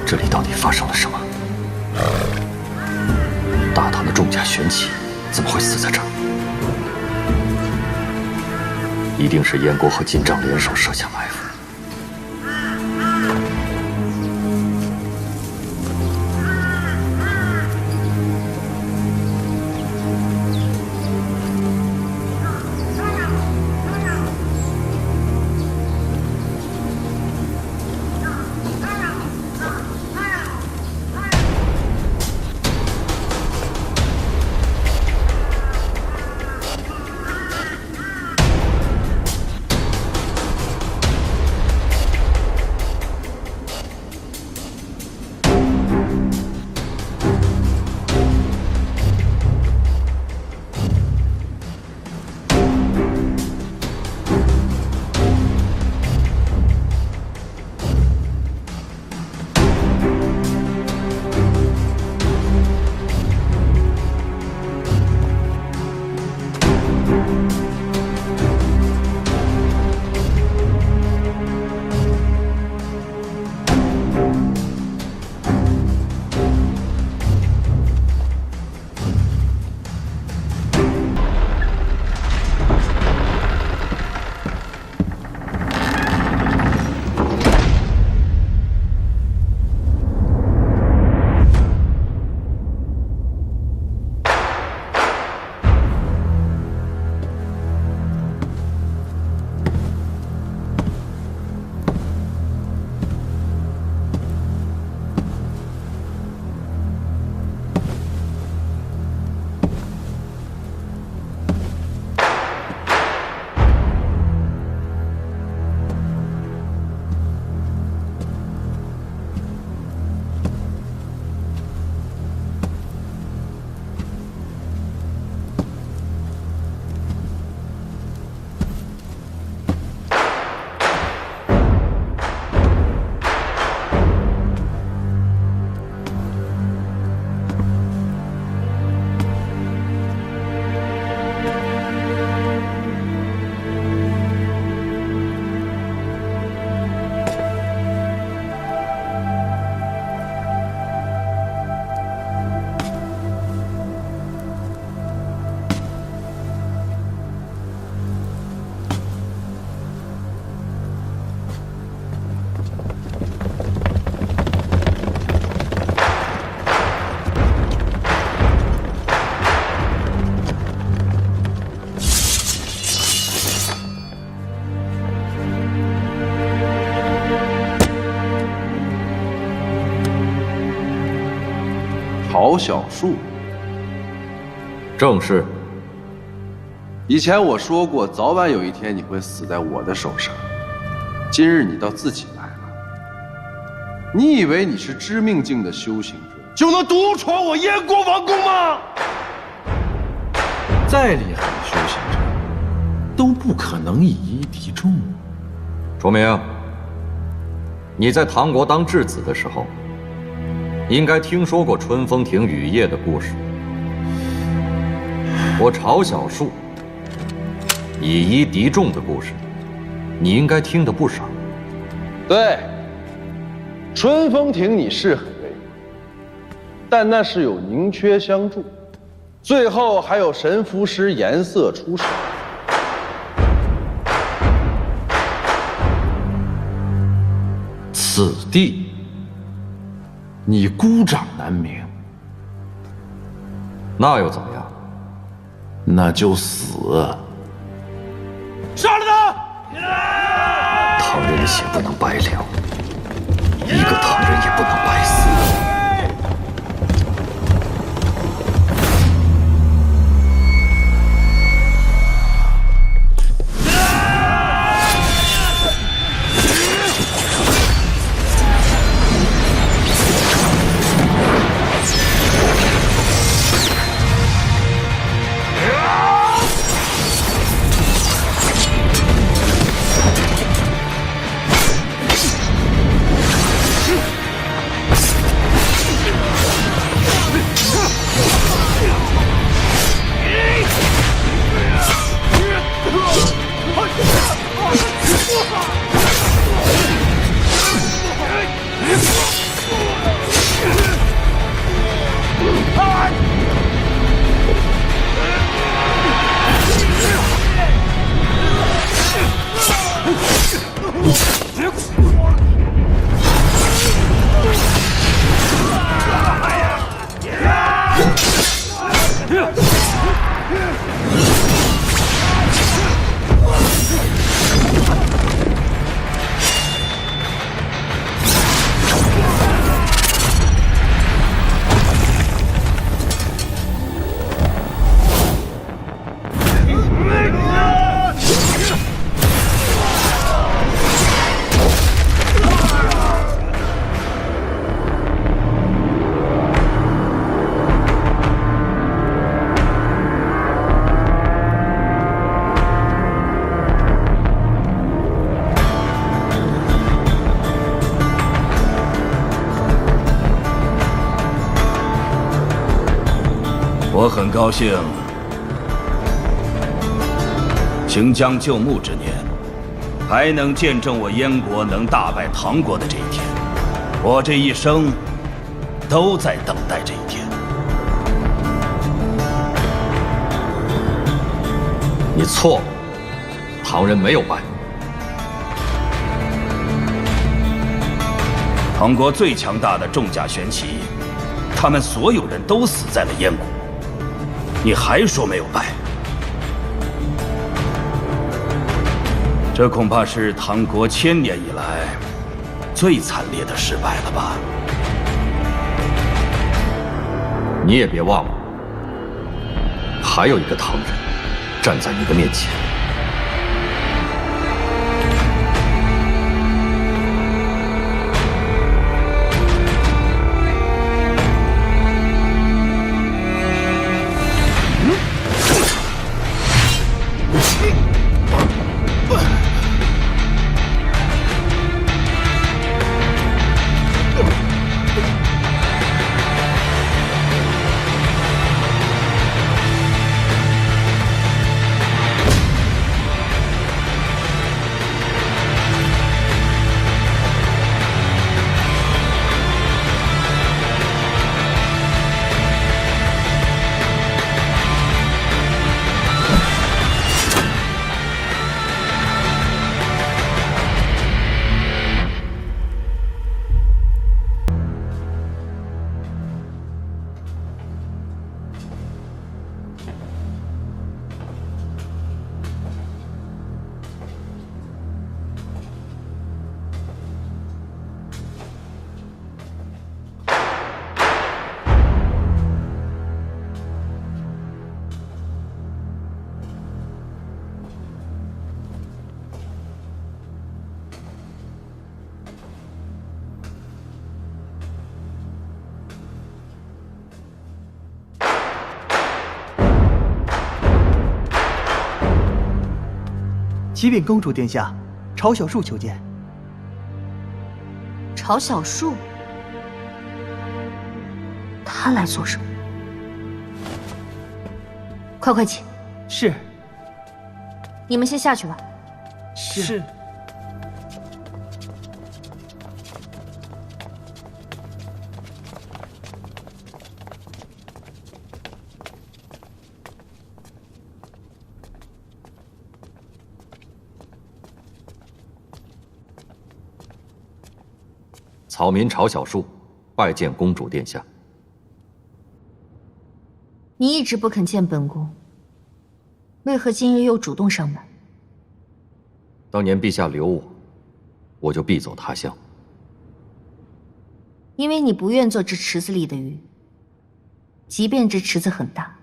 这里到底发生了什么？大唐的众家玄奇怎么会死在这儿？一定是燕国和金帐联手设下埋伏。 郝小树，正是。以前我说过，早晚有一天你会死在我的手上。今日你倒自己来了。你以为你是知命境的修行者，就能独闯我燕国王宫吗？再厉害的修行者，都不可能以一敌众。楚明，你在唐国当质子的时候，应该听说过春风亭雨夜的故事。我晁小树以一敌众的故事，你应该听得不少。对，春风亭你是很威武，但那是有宁缺相助，最后还有神符师颜色出手。此地你孤掌难鸣，那又怎么样？那就死。杀了他！唐人的血不能白流，一个唐人也不能白死。我很高兴，行将就木之年，还能见证我燕国能大败唐国的这一天。我这一生都在等待这一天。你错了，唐人没有败。唐国最强大的重甲玄骑，他们所有人都死在了燕国，你还说没有败？这恐怕是唐国1000年以来最惨烈的失败了吧？你也别忘了，还有一个唐人站在你的面前。启禀公主殿下，朝小树求见。朝小树，他来做什么？快请。是。你们先下去吧。是。草民朝小树拜见公主殿下。你一直不肯见本宫，为何今日又主动上门？当年陛下留我，我就必走他乡。因为你不愿做这池子里的鱼，即便这池子很大。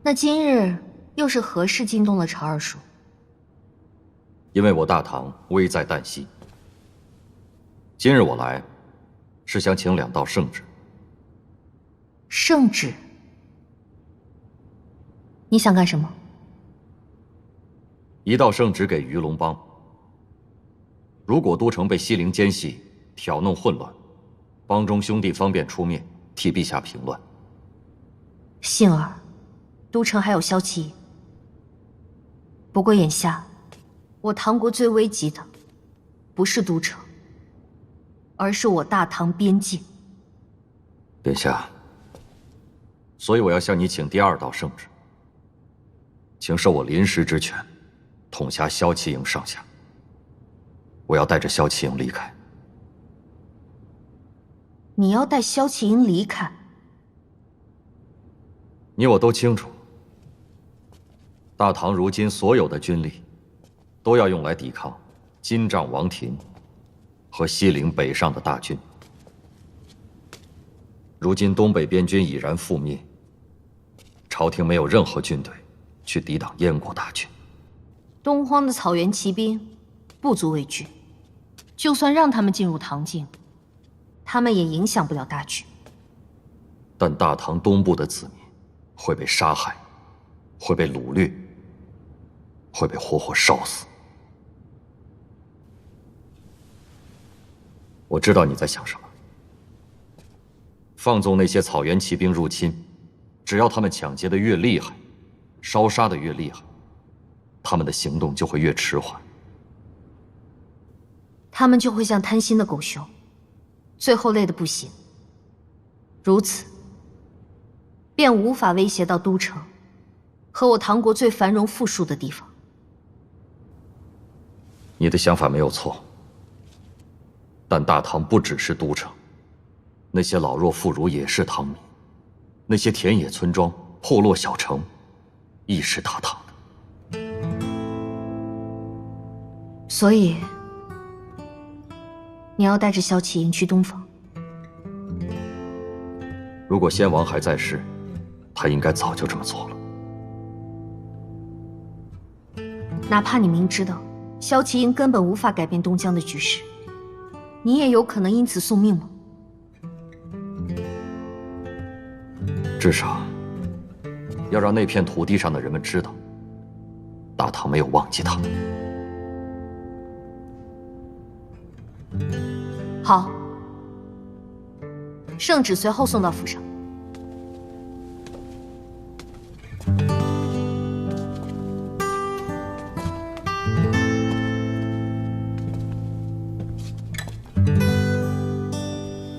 那今日又是何事惊动了朝二叔？因为我大唐危在旦夕。今日我来，是想请2道圣旨。圣旨？你想干什么？1道圣旨给鱼龙帮。如果都城被西陵奸细挑弄混乱，帮中兄弟方便出面替陛下平乱。幸而，都城还有萧齐。不过眼下，我唐国最危急的，不是都城，而是我大唐边境。殿下，所以我要向你请第2道圣旨，请授我临时之权，统辖萧齐营上下。我要带着萧齐营离开。你要带萧齐营离开？你我都清楚，大唐如今所有的军力，都要用来抵抗金帐王庭和西陵北上的大军。如今东北边军已然覆灭，朝廷没有任何军队去抵挡燕国大军。东荒的草原骑兵不足为惧，就算让他们进入唐境，他们也影响不了大局。但大唐东部的子民会被杀害，会被掳掠，会被活活烧死。我知道你在想什么。放纵那些草原骑兵入侵，只要他们抢劫的越厉害，烧杀的越厉害，他们的行动就会越迟缓。他们就会像贪心的狗熊，最后累得不行。如此，便无法威胁到都城和我唐国最繁荣富庶的地方。你的想法没有错，但大唐不只是都城，那些老弱妇孺也是唐民，那些田野村庄、破落小城，亦是大唐的。所以，你要带着萧启营去东方。如果先王还在世，他应该早就这么做了。哪怕你明知道萧启英根本无法改变东疆的局势，你也有可能因此送命吗？至少要让那片土地上的人们知道，大唐没有忘记他们。好，圣旨随后送到府上。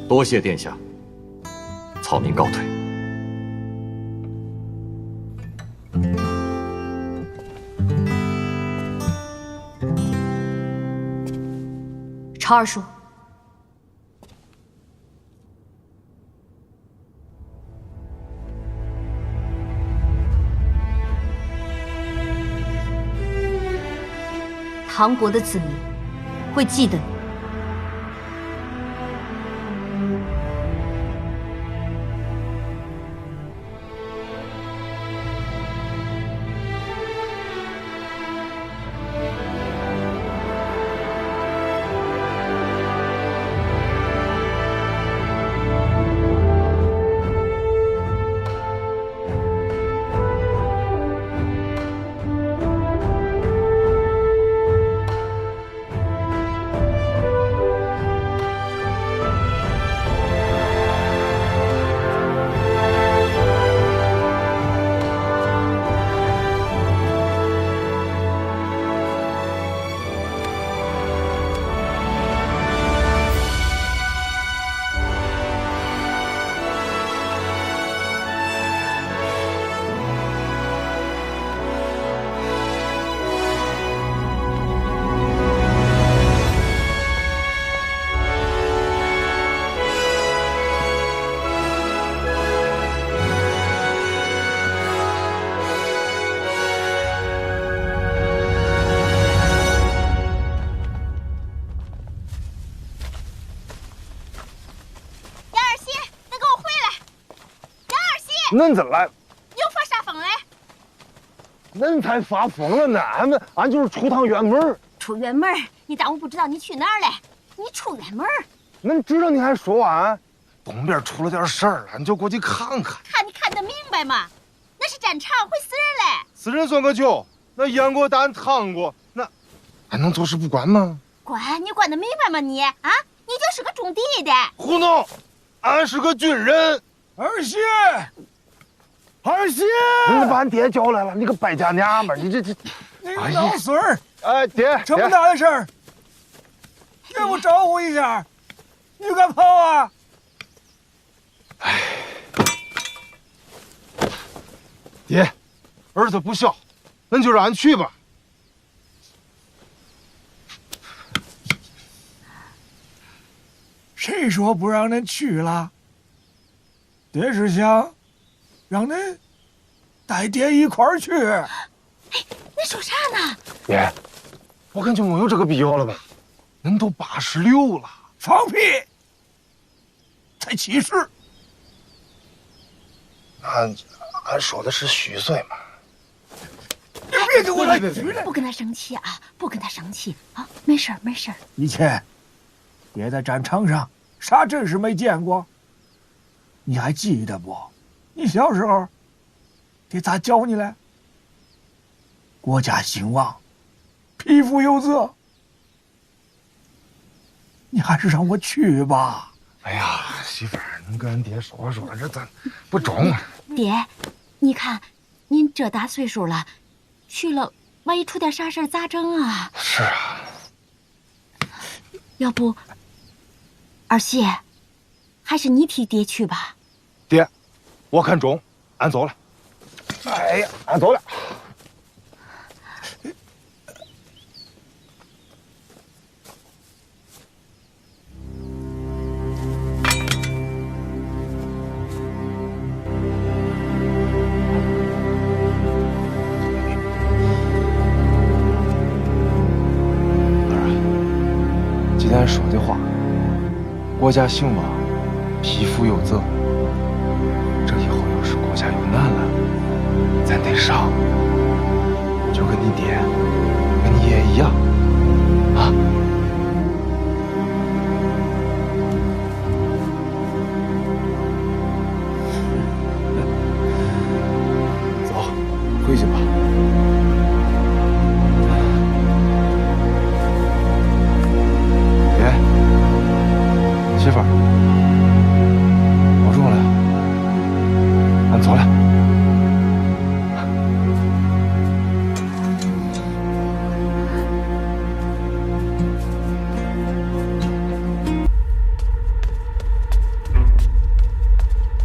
多谢殿下，草民告退。朝二叔，唐国的子民会记得你。恁怎来？又发啥疯嘞？恁才发疯了呢！俺就是出趟远门。出远门？你当我不知道你去哪儿嘞？你出远门？恁知道你还说俺？东边出了点事儿了，你就过去看看。看你看得明白吗？那是战场，会死人嘞！死人算个球！那燕国打俺唐国，那还能坐视不管吗？管你管得明白吗你？啊，你就是个种地的。胡弄！俺是个军人。儿媳，儿媳，你把俺爹叫来了，你个败家娘们儿，你这，你个老孙儿，哎，爹，这么大的事儿，给我招呼一下，你敢跑啊？哎，爹，儿子不孝，恁就让俺去吧。谁说不让恁去了？爹是想让恁带爹一块儿去。哎，你说啥呢？爹，我感觉没有这个必要了吧？恁都86了。放屁！才70。俺说的是虚岁嘛。你别给我来虚了！不跟他生气啊！不跟他生气啊！没事儿，没事儿。以前，爹在战场上啥阵势没见过？你还记得不？你小时候，爹咋教你嘞？国家兴亡，匹夫有责。你还是让我去吧。哎呀，媳妇儿，你跟俺爹说说，这咱不中。爹，你看您这大岁数了，去了万一出点啥事咋整啊？是啊。要不，儿媳，还是你替爹去吧。爹，我看中，俺走了。哎呀，俺走了。既然说的话，国家兴亡，匹夫有责。这以后要是国家有难了，咱得上，就跟你爹、跟你爷一样，啊！走，回去吧。媳妇儿，保重了，俺走了。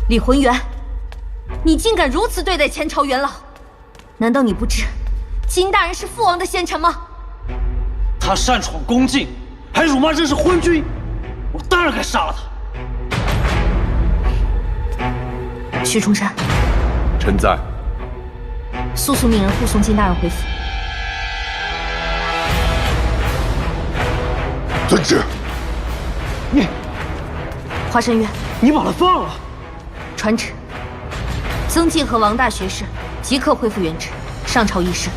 李浑元，你竟敢如此对待前朝元老！难道你不知金大人是父王的贤臣吗？他擅闯宫禁，还辱骂这是昏君，我当然该杀了他。徐崇山，臣在。速速命人护送金大人回府。遵旨。你，华山院，你把他放了。传旨，曾静和王大学士即刻恢复原职，上朝议事。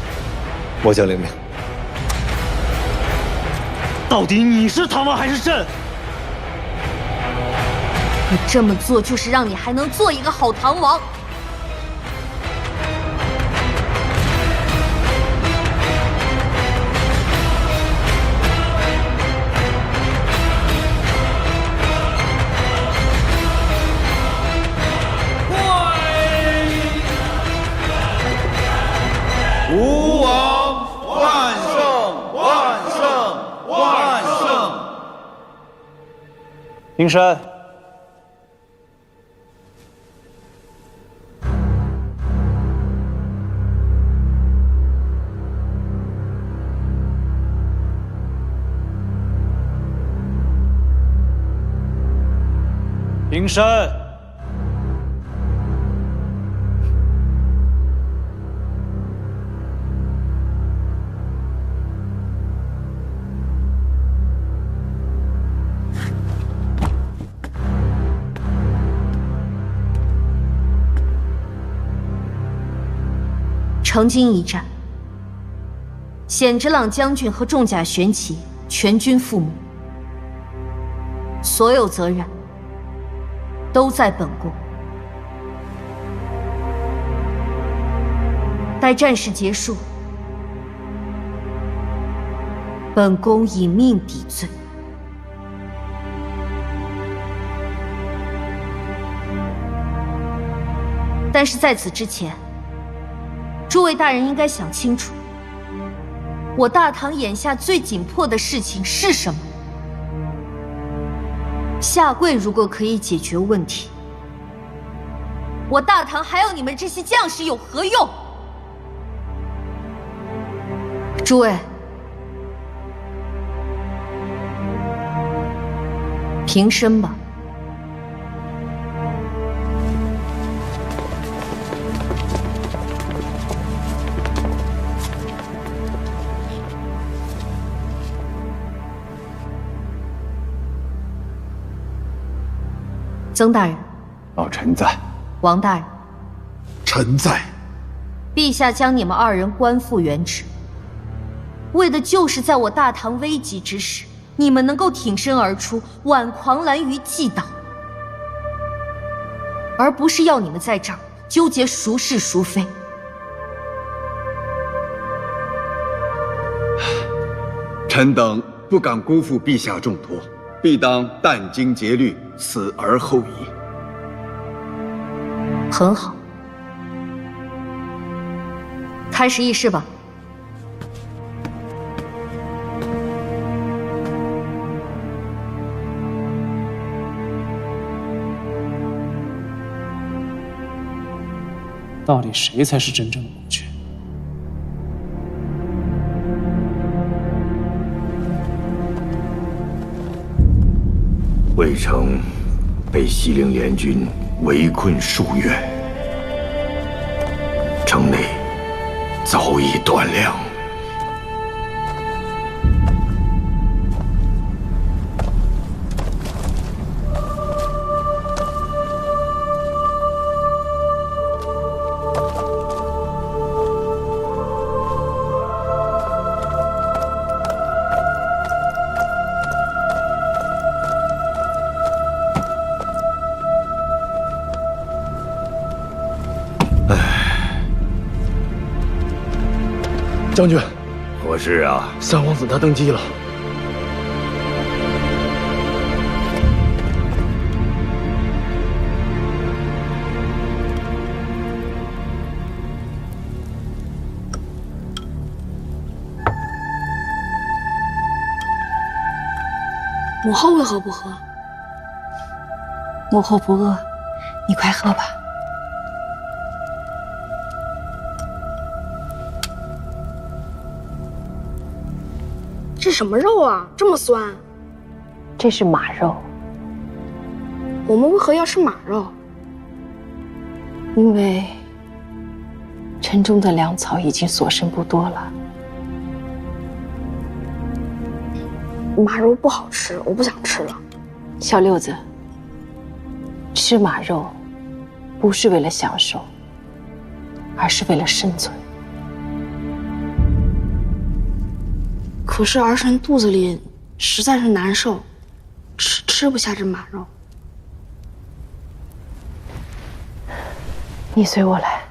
末将领命。到底你是唐王还是朕？我这么做就是让你还能做一个好唐王。吴王万圣万圣万圣！平山，平山。成津一战，显直朗将军和重甲玄骑全军覆没，所有责任都在本宫。待战事结束，本宫以命抵罪。但是在此之前，诸位大人应该想清楚，我大唐眼下最紧迫的事情是什么？下跪如果可以解决问题，我大唐还有你们这些将士有何用？诸位，平身吧。曾大人，老臣在。王大人，臣在。陛下将你们二人官复原职，为的就是在我大唐危急之时，你们能够挺身而出，挽狂澜于既倒，而不是要你们在这儿纠结孰是孰非。臣等不敢辜负陛下重托，必当殚精竭虑，死而后已。很好，开始议事吧。到底谁才是真正的国君？魏城被西陵联军围困数月，城内早已断粮。将军，何事啊？三皇子他登基了。母后为何不喝？母后不饿，你快喝吧。这什么肉啊，这么酸？这是马肉。我们为何要吃马肉？因为城中的粮草已经所剩不多了。马肉不好吃，我不想吃了。小六子，吃马肉不是为了享受，而是为了生存。可是儿臣肚子里实在是难受，吃不下这马肉。你随我来。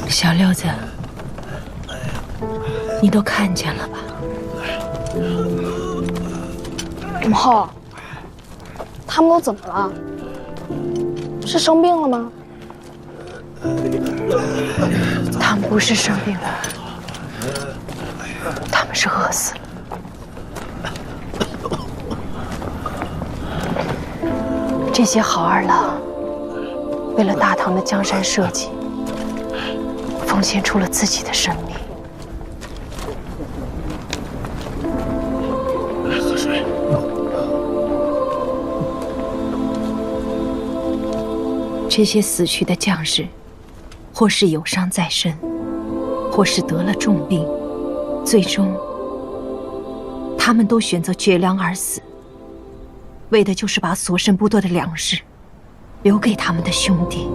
小六子，你都看见了吧？母后，他们都怎么了？是生病了吗？他们不是生病了，他们是饿死了。这些好二郎为了大唐的江山社稷，奉献出了自己的生命。喝水。这些死去的将士，或是有伤在身，或是得了重病，最终他们都选择绝粮而死，为的就是把所剩不多的粮食留给他们的兄弟。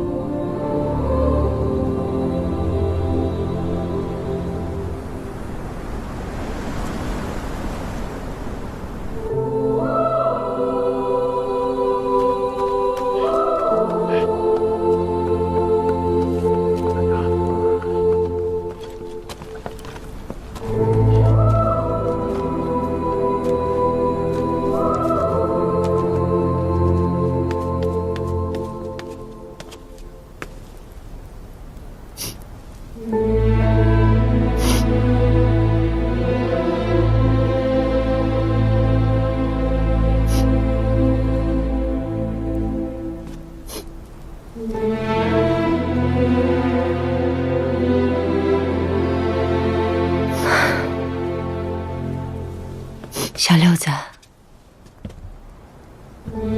小六子，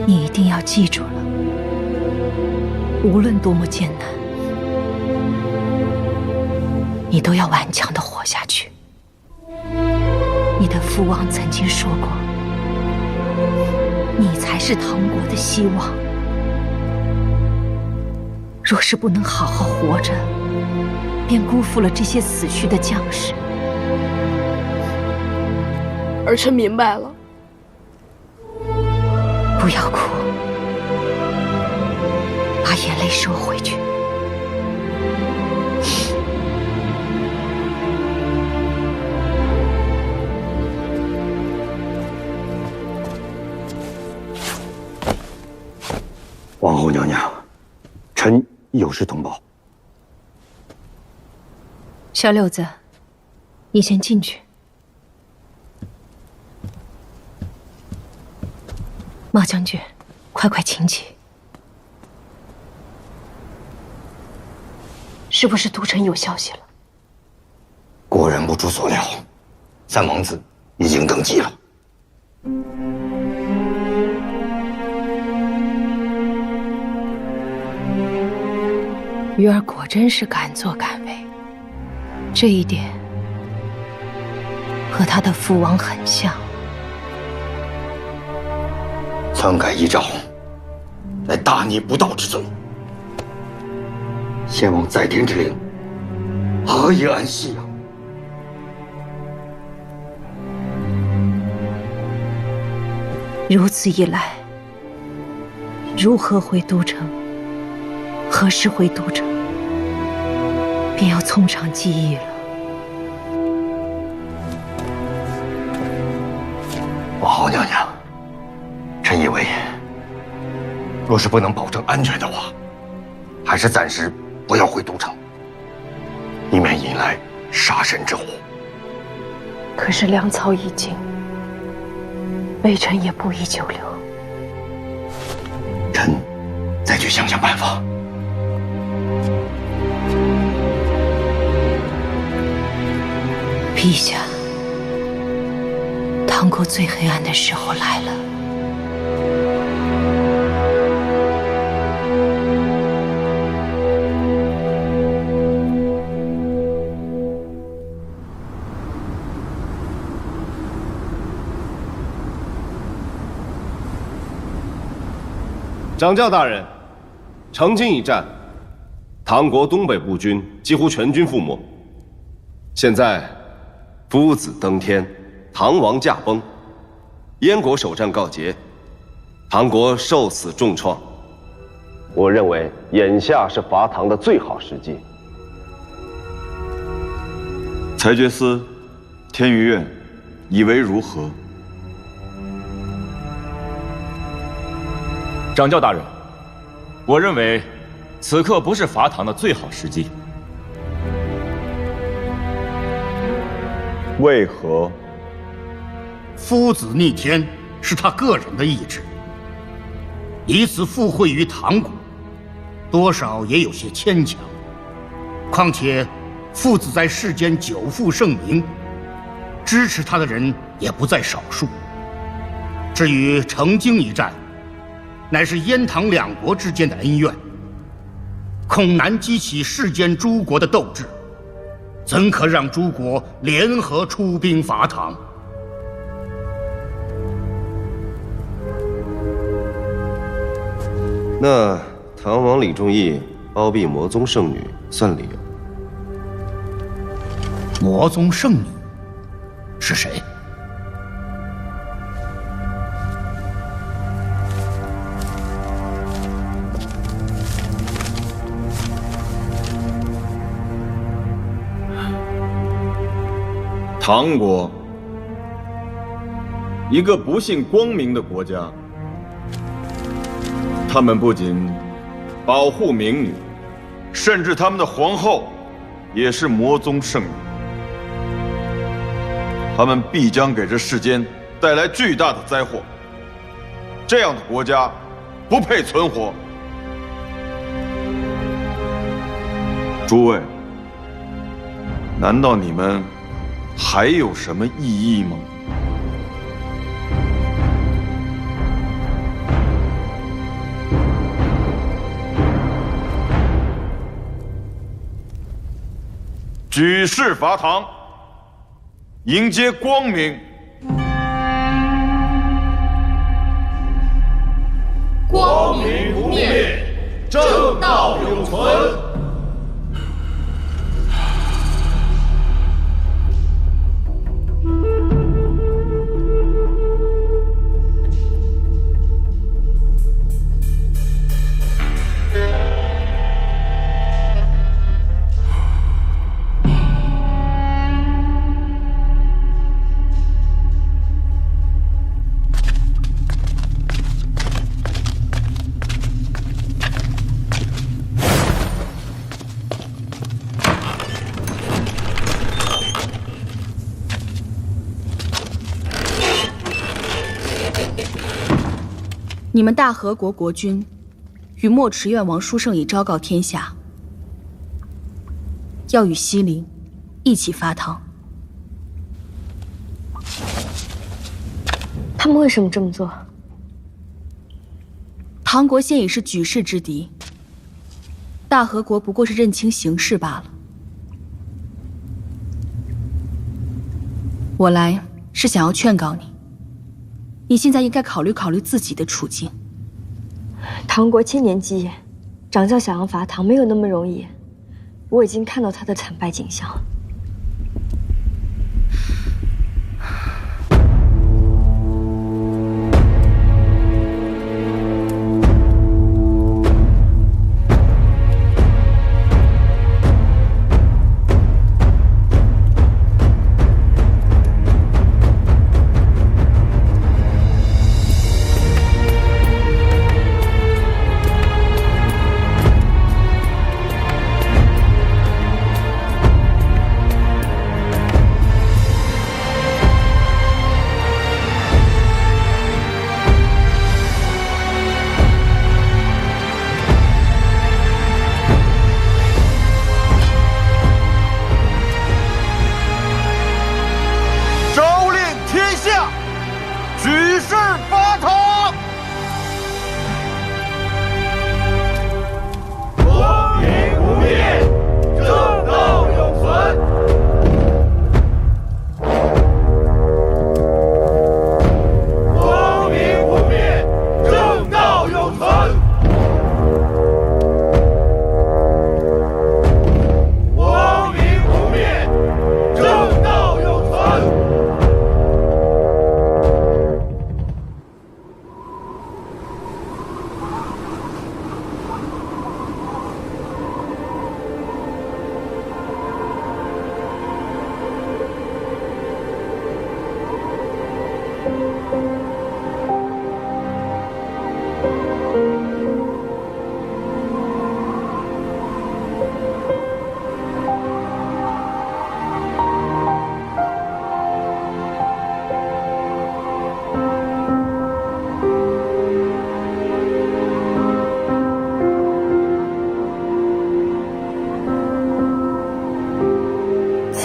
你一定要记住了，无论多么艰难，你都要顽强地活下去。你的父王曾经说过，你才是唐国的希望。若是不能好好活着，便辜负了这些死去的将士。儿臣明白了。不要哭，把眼泪收回去。王后娘娘，臣有事通报。小六子，你先进去。马将军，快请起。是不是都城有消息了？果然不出所料，三王子已经登基了。鱼儿果真是敢作敢为，这一点和他的父王很像。篡改遗诏，乃大逆不道之罪。先王在天之灵，何以安息啊？如此一来，如何回都城？何时回都城？便要从长计议了。王后娘娘，臣以为，若是不能保证安全的话，还是暂时不要回都城，以免引来杀身之祸。可是粮草已尽，微臣也不宜久留。臣再去想想办法。陛下，唐国最黑暗的时候来了。掌教大人，成津一战，唐国东北部军几乎全军覆没。现在，夫子登天，唐王驾崩，燕国首战告捷，唐国受此重创。我认为眼下是伐唐的最好时机。裁决司、天娱院以为如何？掌教大人，我认为此刻不是伐唐的最好时机。为何？夫子逆天是他个人的意志，以此附会于唐国，多少也有些牵强。况且，父子在世间久负盛名，支持他的人也不在少数。至于成津一战，乃是燕唐两国之间的恩怨，恐难激起世间诸国的斗志，怎可让诸国联合出兵伐唐？那唐王李仲义包庇魔宗圣女，算理由。魔宗圣女是谁？唐国，一个不信光明的国家，他们不仅保护民女，甚至他们的皇后也是魔宗圣女。他们必将给这世间带来巨大的灾祸。这样的国家不配存活。诸位，难道你们还有什么异议吗？举世伐唐，迎接光明。光明不灭，正道永永存。你们大和国国君与墨池院王书圣已昭告天下，要与西陵一起伐唐。他们为什么这么做？唐国现已是举世之敌，大和国不过是认清形势罢了。我来是想要劝告你，你现在应该考虑考虑自己的处境。唐国千年基业，掌教想要伐唐没有那么容易。我已经看到他的惨败景象。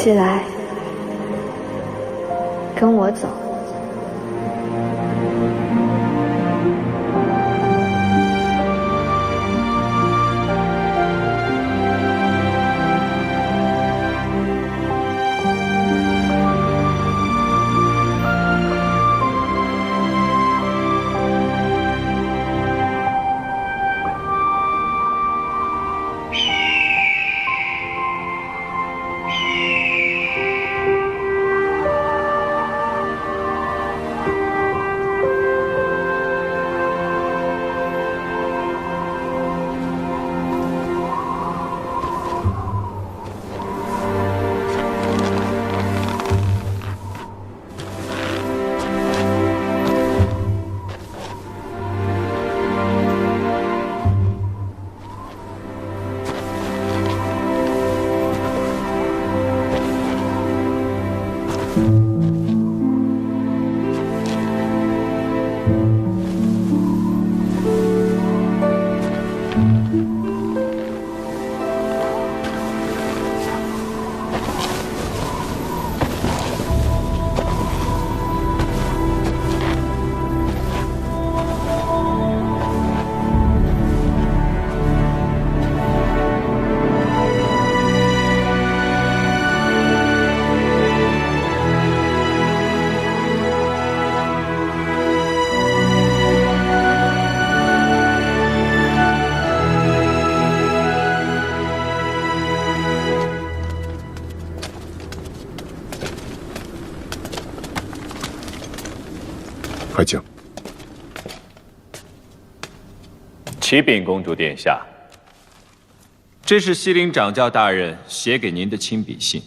起来，跟我走。快请。启禀公主殿下，这是西陵掌教大人写给您的亲笔信。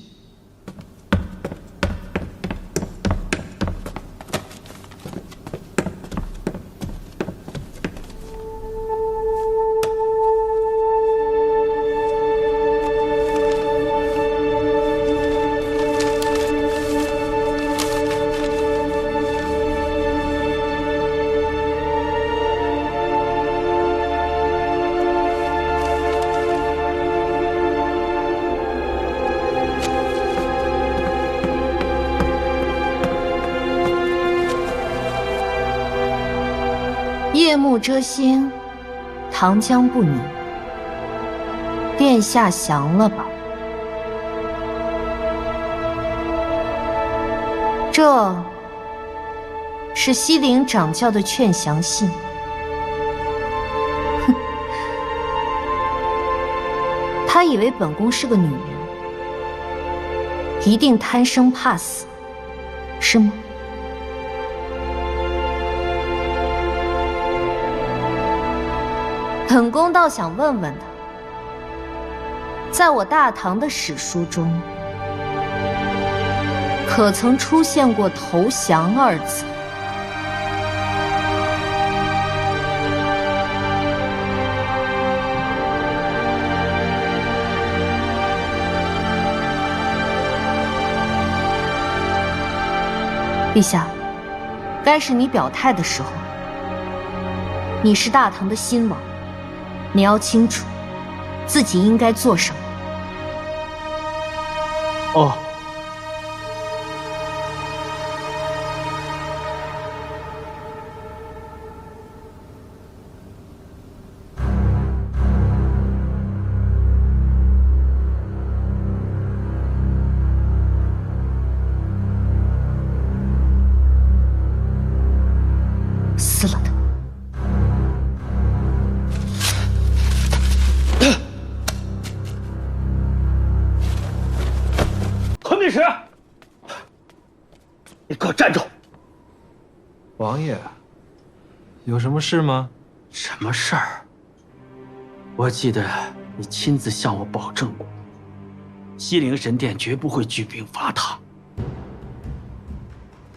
夜幕遮星，糖浆不宁。殿下降了吧？这是西陵掌教的劝降信。哼，他以为本宫是个女人，一定贪生怕死，是吗？本宫倒想问问他，在我大唐的史书中，可曾出现过投降二字？陛下，该是你表态的时候。你是大唐的新王。你要清楚，自己应该做什么。哦。撕了他！密使，你给我站住！王爷，有什么事吗？什么事儿？我记得你亲自向我保证过，西陵神殿绝不会举兵伐唐。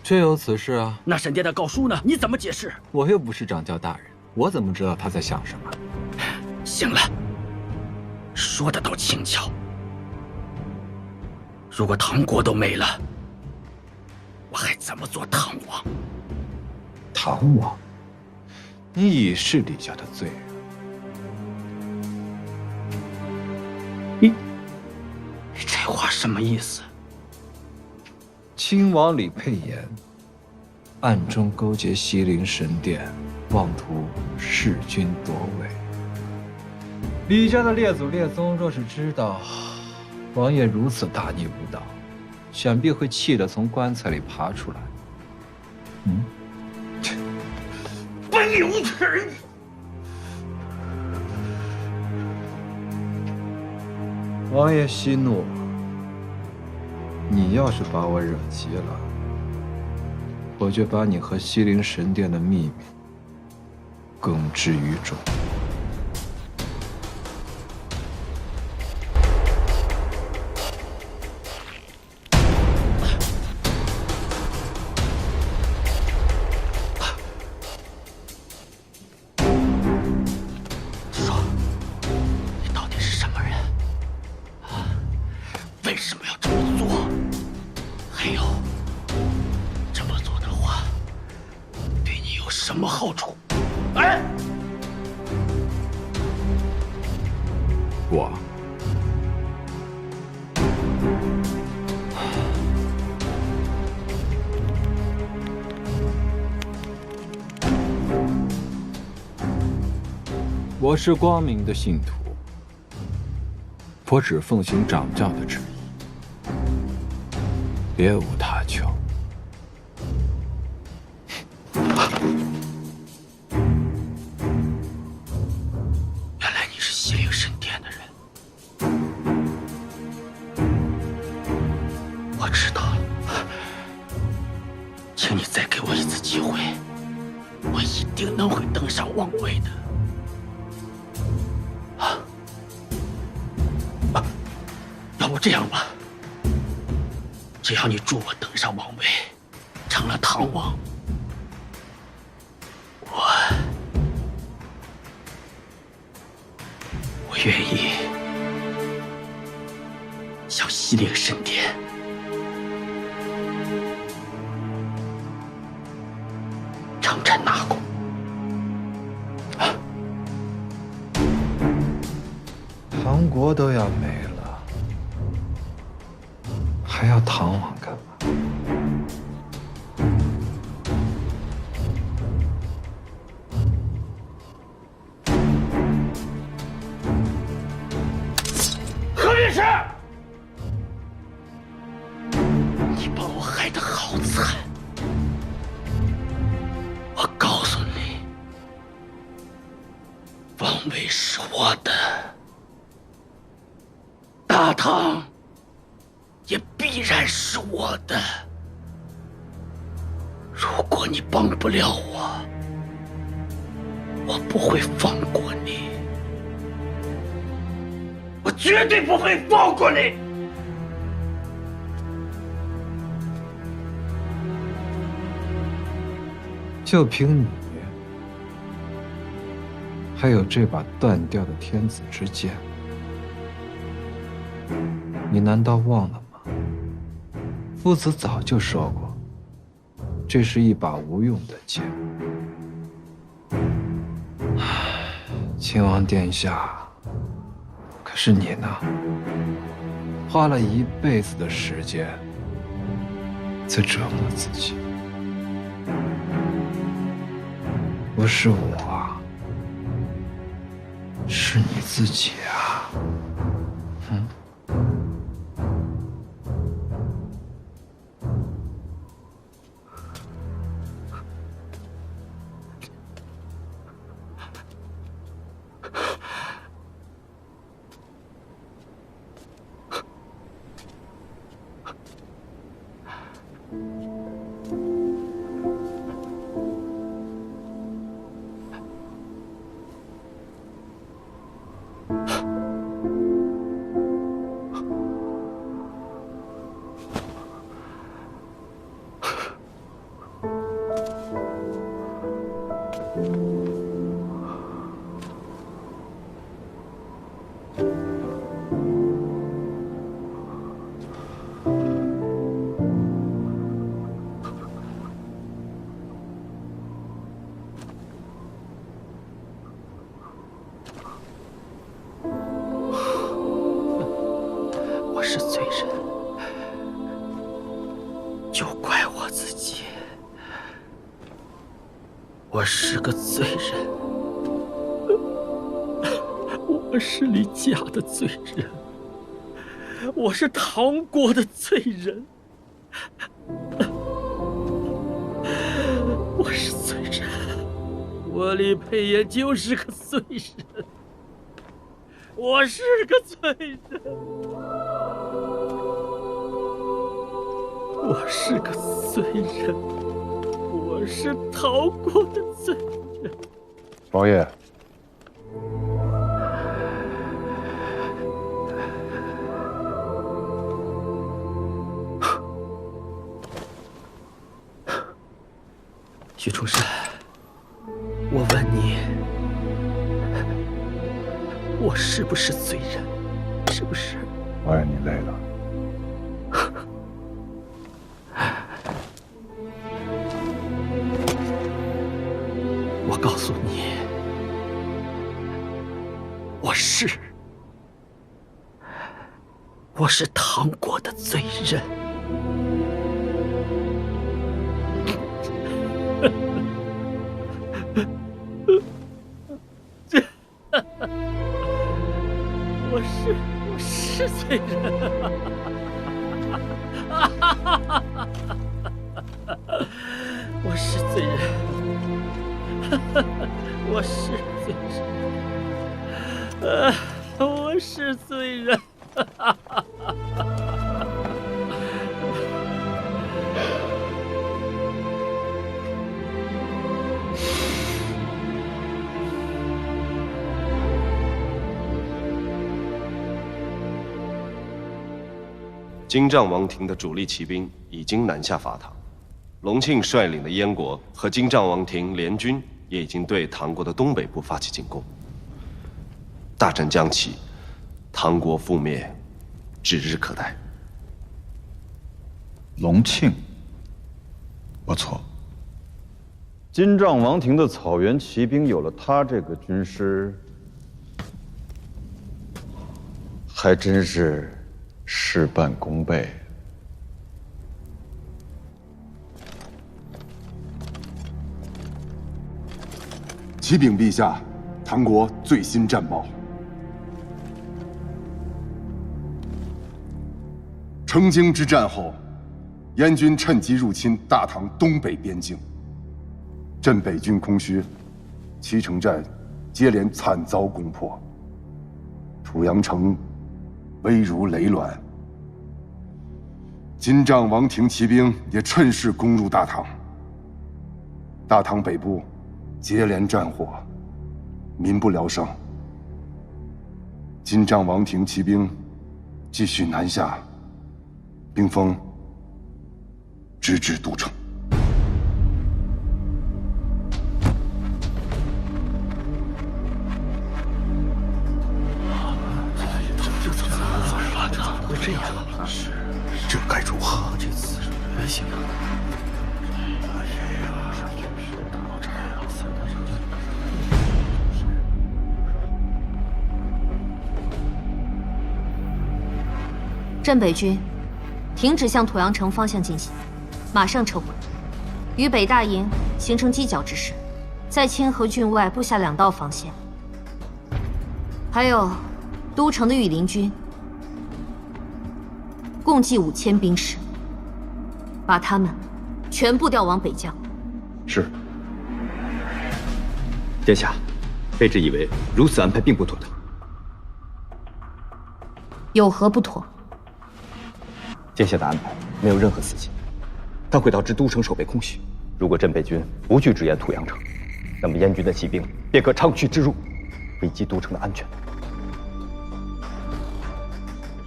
确有此事啊。那神殿的诰书呢？你怎么解释？我又不是掌教大人，我怎么知道他在想什么？行了，说的倒轻巧。如果唐国都没了，我还怎么做唐王？唐王，你已是李家的罪人。你这话什么意思？亲王李佩炎暗中勾结西陵神殿，妄图弑君夺位。李家的列祖列宗若是知道王爷如此大逆无道，想必会气得从棺材里爬出来。卑鄙无耻！王爷息怒，你要是把我惹急了，我就把你和西陵神殿的秘密公之于众。什么好处？哎，我是光明的信徒，我只奉行掌教的旨意，别无他求。请你再给我一次机会，我一定能会登上王位的。要不这样吧，只要你助我登上王位，成了唐王，我愿意向西陵神殿称臣纳贡。唐国都要没了，还要唐王干嘛？何律师，你把我害得好惨！我告诉你，王位是我的，大唐也必然是我的。如果你帮不了我，我不会放过你，我绝对不会放过你。就凭你，还有这把断掉的天子之剑，你难道忘了吗？夫子早就说过，这是一把无用的剑。亲王殿下，可是你呢？花了一辈子的时间在折磨自己。不是我啊，是你自己啊。我是罪人，就怪我自己。我是个罪人，我是李家的罪人，我是唐国的罪人，我是罪人，我李佩言就是个罪人，我是个罪人，我是个罪人，我是唐国的罪人。王爷，许崇山，我问你，我是不是罪人？是不是？王爷，你累了。我告诉你，我是唐国的罪人。我是罪人，我是罪人，我是罪人，我是罪人。金帐王庭的主力骑兵已经南下伐唐，隆庆率领的燕国和金帐王庭联军也已经对唐国的东北部发起进攻。大战将起，唐国覆灭指日可待。隆庆，不错。金帐王庭的草原骑兵有了他这个军师，还真是事半功倍。启禀陛下，唐国最新战报：成京之战后，燕军趁机入侵大唐东北边境，镇北军空虚，七城寨接连惨遭攻破，土阳城危如累卵。金帐王庭骑兵也趁势攻入大唐，大唐北部接连战火，民不聊生。金帐王庭骑兵继续南下，兵锋直至都城。这样，这该如何？这次不行啊！镇北军，停止向土阳城方向进行，马上撤回，与北大营形成犄角之势，在清河郡外布下2道防线。还有，都城的羽林军。共计5000兵士，把他们全部调往北疆。是。殿下，卑职以为如此安排并不妥当。有何不妥？殿下的安排没有任何私心，但会导致都城守备空虚。如果镇北军不去支援土阳城，那么燕军的骑兵便可长驱直入，危及都城的安全。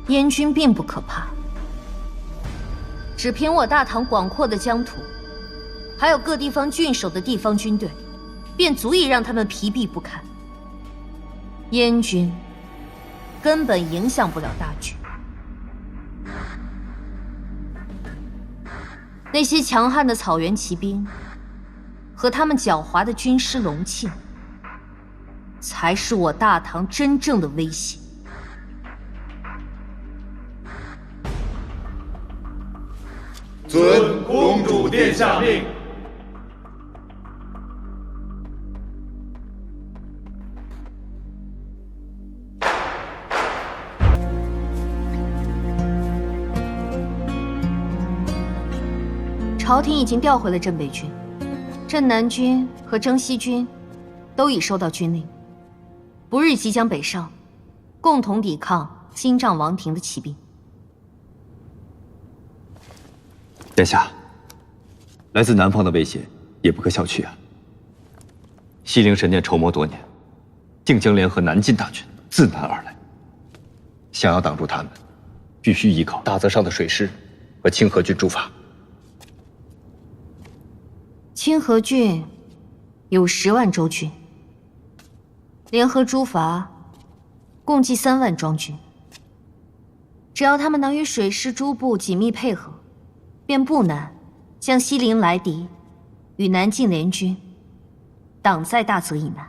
燕军并不可怕。只凭我大唐广阔的疆土，还有各地方郡守的地方军队，便足以让他们疲弊不堪。燕军根本影响不了大局。那些强悍的草原骑兵和他们狡猾的军师隆庆，才是我大唐真正的威胁。遵公主殿下命。朝廷已经调回了镇北军，镇南军和征西军都已收到军令，不日即将北上，共同抵抗金帐王庭的骑兵。殿下，来自南方的威胁也不可小觑啊。西陵神殿筹谋多年，定将联合南进大军自南而来，想要挡住他们，必须依靠大泽上的水师和清河郡驻法。清河郡有10万州军，联合诸伐，共计3万庄军。只要他们能与水师诸部紧密配合，便不难将西陵来敌与南境联军挡在大泽以南。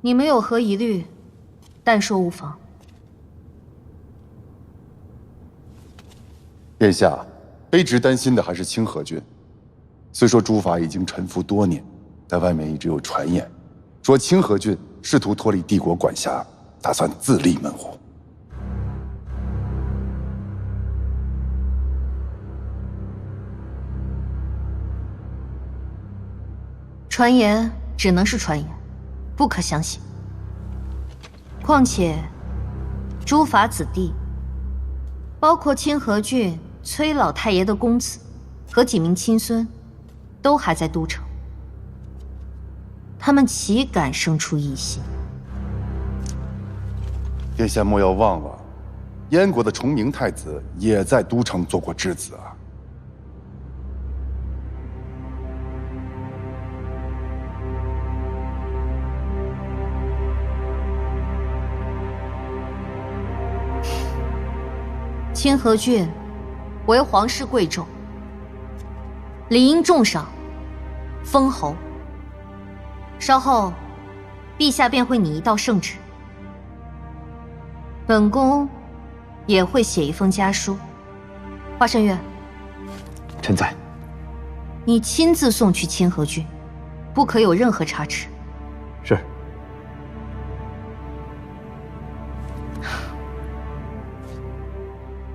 你们有何疑虑，但说无妨。殿下，卑职担心的还是清河郡。虽说诸法已经臣服多年，但外面一直有传言，说清河郡试图脱离帝国管辖，打算自立门户。传言只能是传言，不可相信。况且，诸法子弟，包括清河郡崔老太爷的公子和几名亲孙，都还在都城，他们岂敢生出异心？殿下莫要忘了，燕国的崇明太子也在都城做过质子啊。清河郡为皇室贵胄，理应重赏，封侯。稍后，陛下便会拟一道圣旨，本宫也会写一封家书。华圣月，臣在。你亲自送去清河郡，不可有任何差池。是。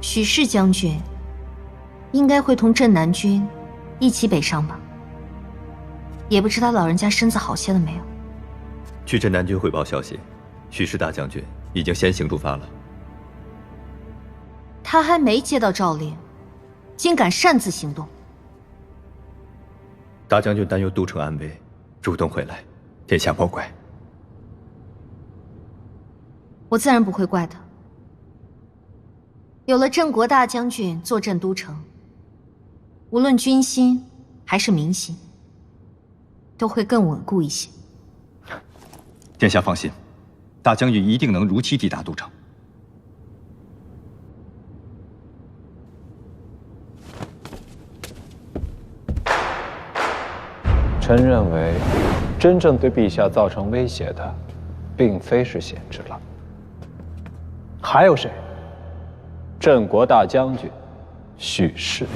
许氏将军应该会同镇南军一起北上吧？也不知他老人家身子好些了没有。据镇南军汇报消息，许氏大将军已经先行出发了。他还没接到诏令，竟敢擅自行动。大将军担忧都城安危，主动回来，殿下莫怪。我自然不会怪他。有了镇国大将军坐镇都城，无论军心还是民心，都会更稳固一些。殿下放心，大将军一定能如期抵达都城。臣认为，真正对陛下造成威胁的，并非是贤之郎，还有谁？镇国大将军许氏。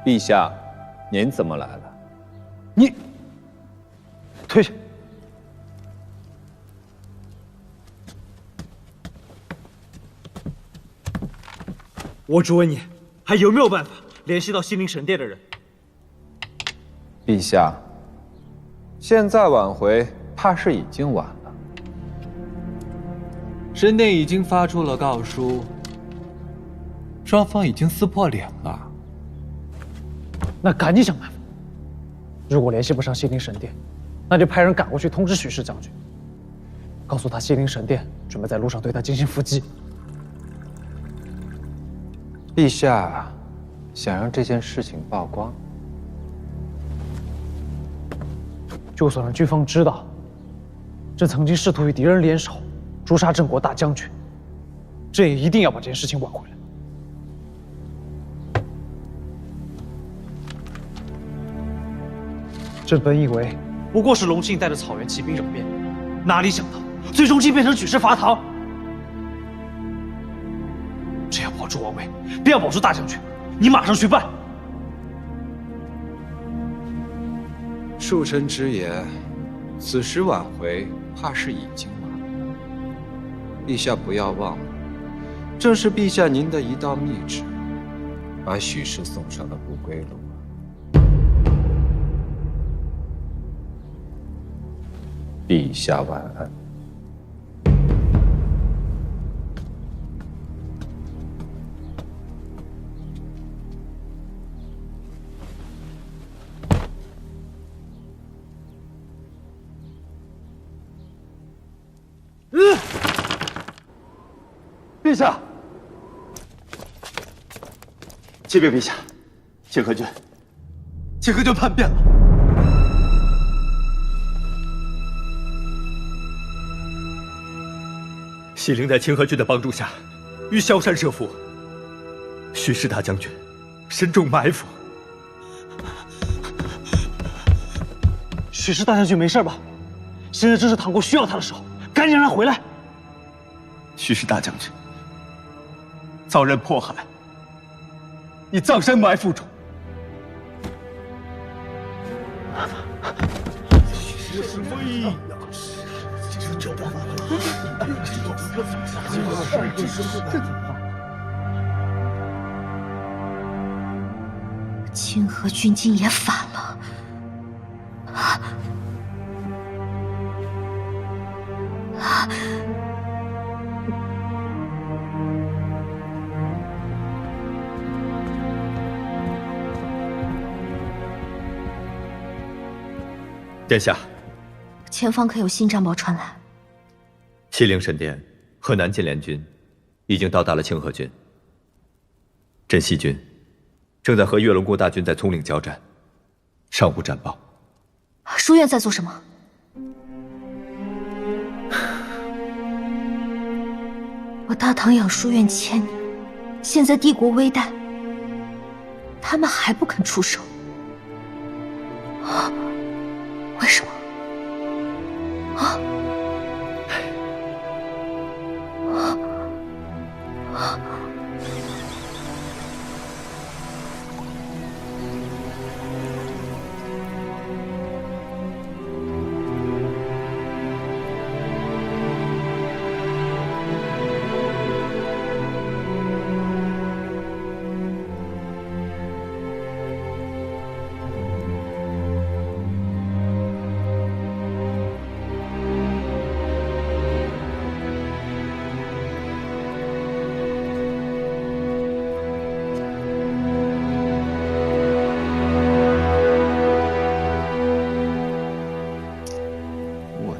陛下，您怎么来了？你退下！我只问你，还有没有办法联系到西陵神殿的人？陛下，现在挽回怕是已经晚了。神殿已经发出了告书，双方已经撕破脸了。那赶紧想办法。如果联系不上西陵神殿，那就派人赶过去通知许氏将军，告诉他西陵神殿准备在路上对他进行伏击。陛下想让这件事情曝光，就算让军方知道，朕曾经试图与敌人联手诛杀镇国大将军，朕也一定要把这件事情挽回来。朕本以为不过是隆庆带着草原骑兵扰边，哪里想到最终竟变成举世伐唐。只要保住王位，便要保住大将军，你马上去办。恕臣直言，此时挽回怕是已经晚了。陛下不要忘了，正是陛下您的一道密旨，把许氏送上了不归路。陛下晚安。陛下，启禀陛下，清河郡叛变了。西陵在清河郡的帮助下，与萧山设伏。许氏大将军身中埋伏。许氏大将军没事吧？现在正是唐国需要他的时候，赶紧让他回来。许氏大将军遭人迫害，已葬身埋伏中。许氏飞呀！清河军今也反了。殿下，前方可有新战报传来？西陵神殿和南晋联军已经到达了清河郡，镇西军正在和岳龙郭大军在葱岭交战，尚无战报。书院在做什么？我大唐养书院千年，现在帝国危殆，他们还不肯出手，为什么？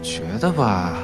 觉得吧，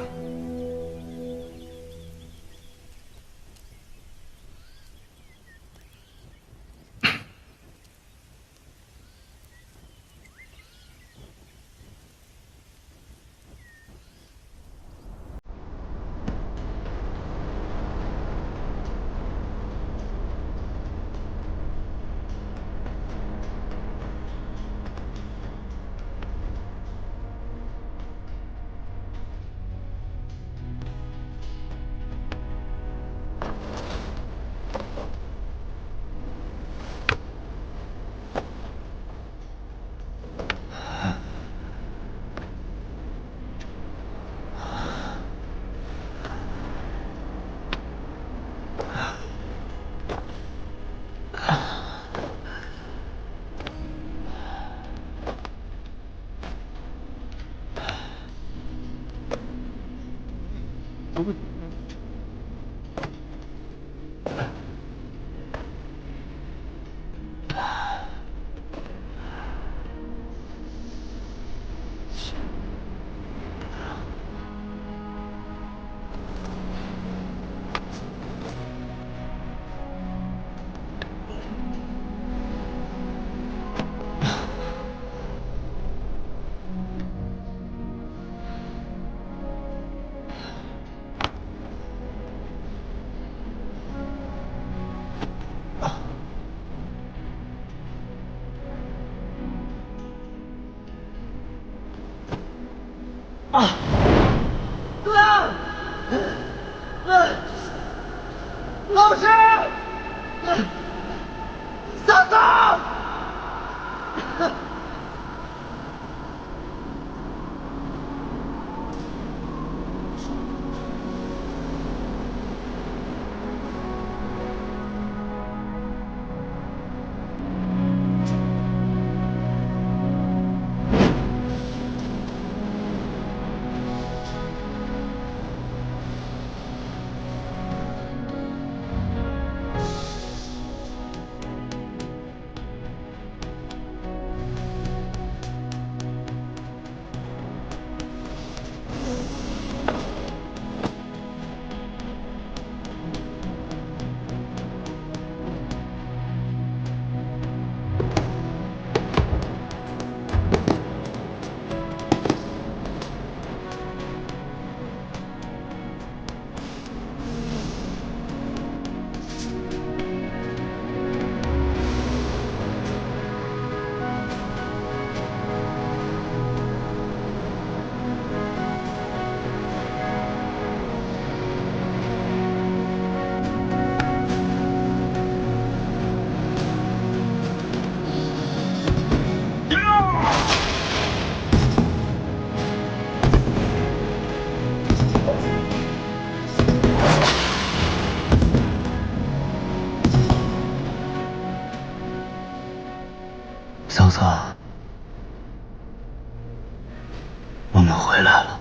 老师，嫂嫂。们回来了。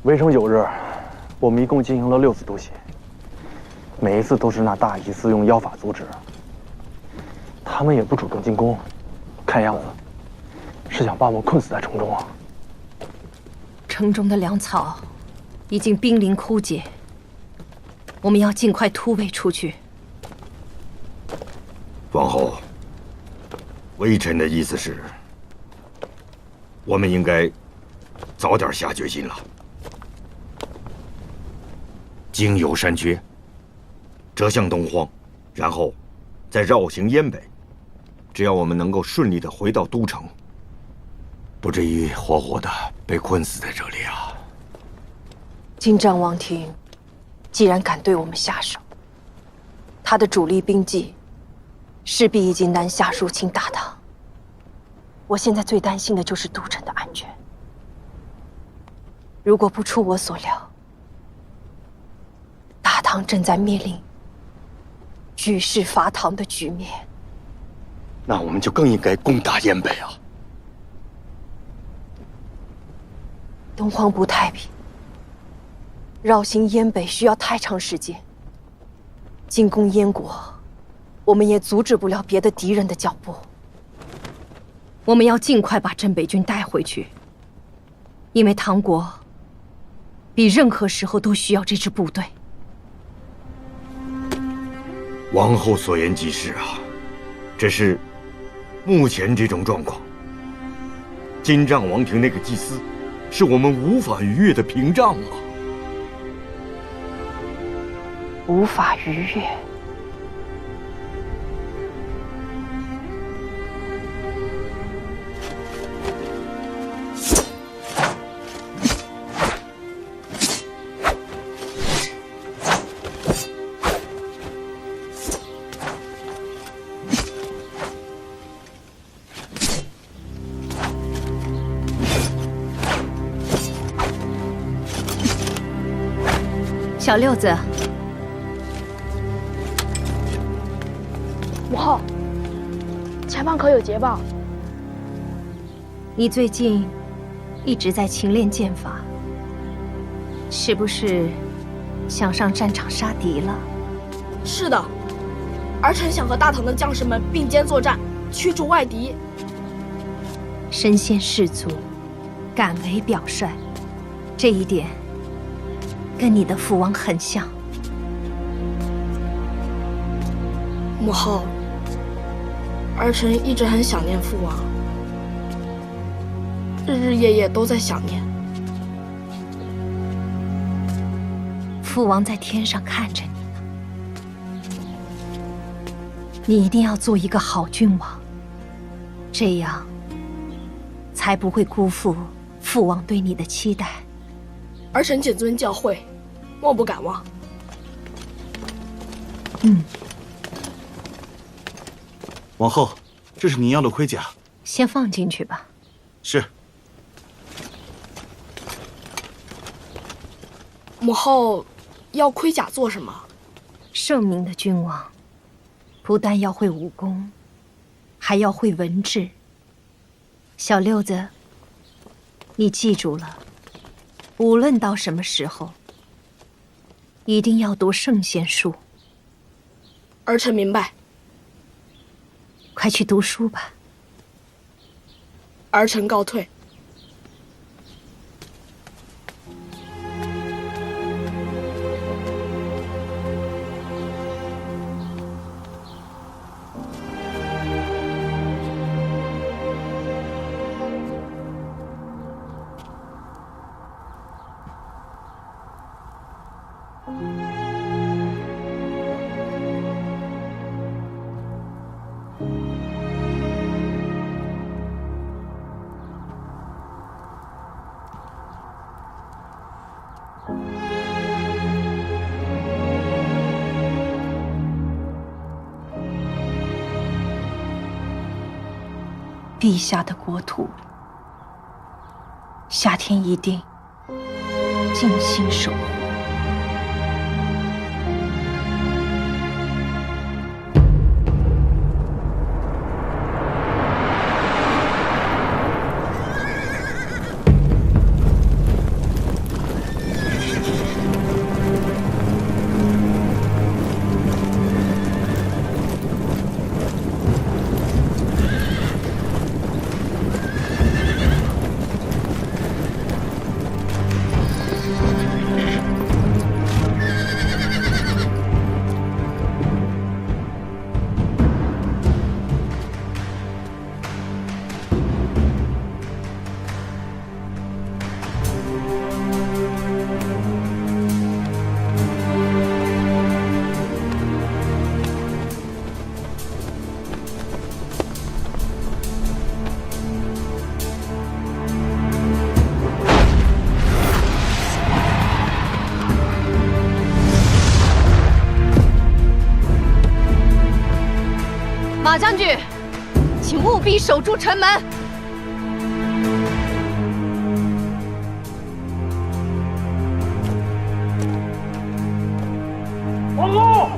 围城9日，我们一共进行了6次突袭，每一次都是那大祭司用妖法阻止。他们也不主动进攻，看样子是想把我们困死在城中啊。城中的粮草已经濒临枯竭，我们要尽快突围出去。王后，微臣的意思是，我们应该早点下决心了。经由山缺，折向东荒，然后再绕行燕北。只要我们能够顺利的回到都城，不至于活活的被困死在这里啊！金帐王庭既然敢对我们下手，他的主力兵技势必已经南下入侵大唐。我现在最担心的就是都城的安全。如果不出我所料，大唐正在面临举世伐唐的局面。那我们就更应该攻打燕北啊！东荒不太平，绕行燕北需要太长时间。进攻燕国，我们也阻止不了别的敌人的脚步。我们要尽快把镇北军带回去，因为唐国比任何时候都需要这支部队。王后所言极是啊，只是目前这种状况，金帐王庭那个祭司，是我们无法逾越的屏障啊！无法逾越。小六子，母后，前方可有捷报？你最近一直在勤练剑法，是不是想上战场杀敌了？是的，儿臣想和大唐的将士们并肩作战，驱逐外敌。身先士卒，敢为表率，这一点跟你的父王很像。母后，儿臣一直很想念父王，日日夜夜都在想念。父王在天上看着你呢，你一定要做一个好君王，这样才不会辜负父王对你的期待。儿臣谨遵教诲，莫不敢忘。王后，这是您要的盔甲，先放进去吧。是。母后，要盔甲做什么？圣明的君王，不但要会武功，还要会文治。小六子，你记住了，无论到什么时候，一定要读圣贤书。儿臣明白。快去读书吧。儿臣告退。陛下的国土，夏天一定静心守护。马将军，请务必守住城门。报告！